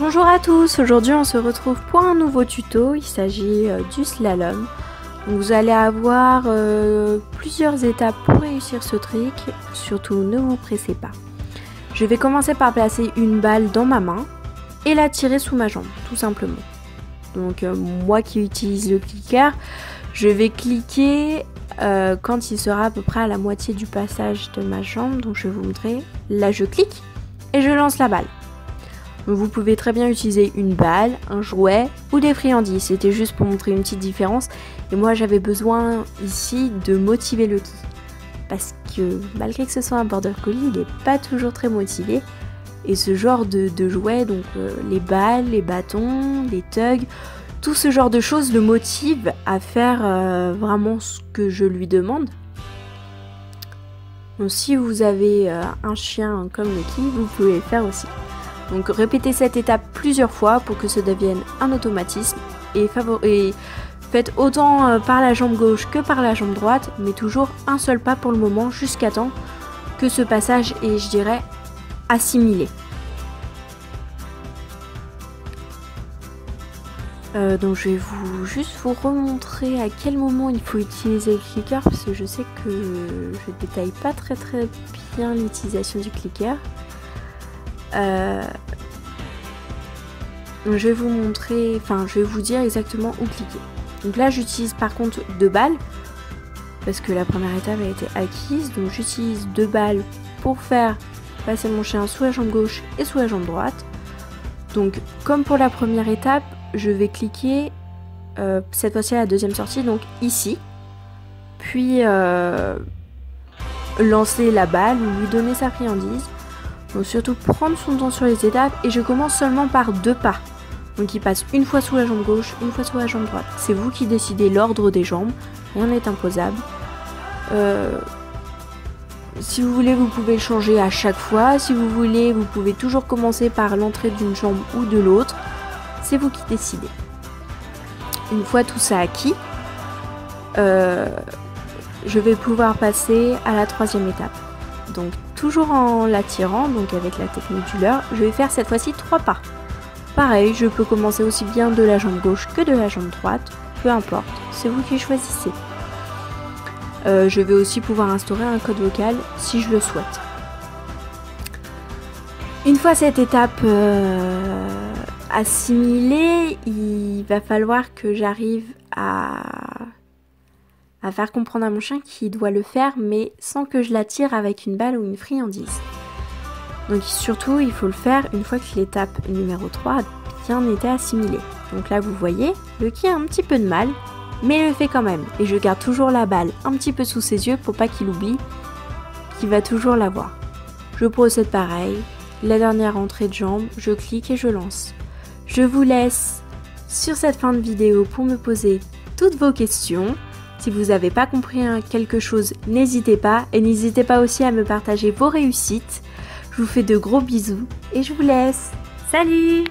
Bonjour à tous, aujourd'hui on se retrouve pour un nouveau tuto, il s'agit du slalom. Donc vous allez avoir plusieurs étapes pour réussir ce trick, surtout ne vous pressez pas. Je vais commencer par placer une balle dans ma main et la tirer sous ma jambe, tout simplement. Donc moi qui utilise le clicker, je vais cliquer quand il sera à peu près à la moitié du passage de ma jambe. Donc je vais vous montrer, là je clique et je lance la balle. Vous pouvez très bien utiliser une balle, un jouet ou des friandises. C'était juste pour montrer une petite différence. Et moi j'avais besoin ici de motiver le qui. Parce que malgré que ce soit un border collie, il n'est pas toujours très motivé. Et ce genre de jouets, donc les balles, les bâtons, les tugs, tout ce genre de choses le motive à faire vraiment ce que je lui demande. Donc si vous avez un chien comme le qui, vous pouvez le faire aussi. Donc répétez cette étape plusieurs fois pour que ça devienne un automatisme et faites autant par la jambe gauche que par la jambe droite, mais toujours un seul pas pour le moment jusqu'à temps que ce passage est, je dirais, assimilé. Donc je vais juste vous remontrer à quel moment il faut utiliser le clicker parce que je sais que je détaille pas très bien l'utilisation du clicker. Je vais vous montrer, je vais vous dire exactement où cliquer. Donc là j'utilise par contre 2 balles parce que la première étape a été acquise. Donc j'utilise 2 balles pour faire passer mon chien sous la jambe gauche et sous la jambe droite. Donc comme pour la première étape, je vais cliquer cette fois-ci à la deuxième sortie, donc ici, puis lancer la balle ou lui donner sa friandise. Donc surtout prendre son temps sur les étapes et je commence seulement par 2 pas. Donc il passe une fois sous la jambe gauche, une fois sous la jambe droite. C'est vous qui décidez l'ordre des jambes, rien n'est imposable. Si vous voulez, vous pouvez le changer à chaque fois. Si vous voulez, vous pouvez toujours commencer par l'entrée d'une jambe ou de l'autre. C'est vous qui décidez. Une fois tout ça acquis, je vais pouvoir passer à la 3e étape. Donc toujours en la tirant, donc avec la technique du leurre, je vais faire cette fois-ci 3 pas. Pareil, je peux commencer aussi bien de la jambe gauche que de la jambe droite, peu importe, c'est vous qui choisissez. Je vais aussi pouvoir instaurer un code vocal si je le souhaite. Une fois cette étape assimilée, il va falloir que j'arrive à faire comprendre à mon chien qu'il doit le faire, mais sans que je l'attire avec une balle ou une friandise. Donc surtout, il faut le faire une fois que l'étape numéro 3 a bien été assimilée. Donc là, vous voyez, le qui a un petit peu de mal, mais il le fait quand même. Et je garde toujours la balle un petit peu sous ses yeux pour pas qu'il oublie qu'il va toujours l'avoir. Je procède pareil. La dernière entrée de jambe, je clique et je lance. Je vous laisse sur cette fin de vidéo pour me poser toutes vos questions. Si vous n'avez pas compris quelque chose, n'hésitez pas. Et n'hésitez pas aussi à me partager vos réussites. Je vous fais de gros bisous et je vous laisse. Salut!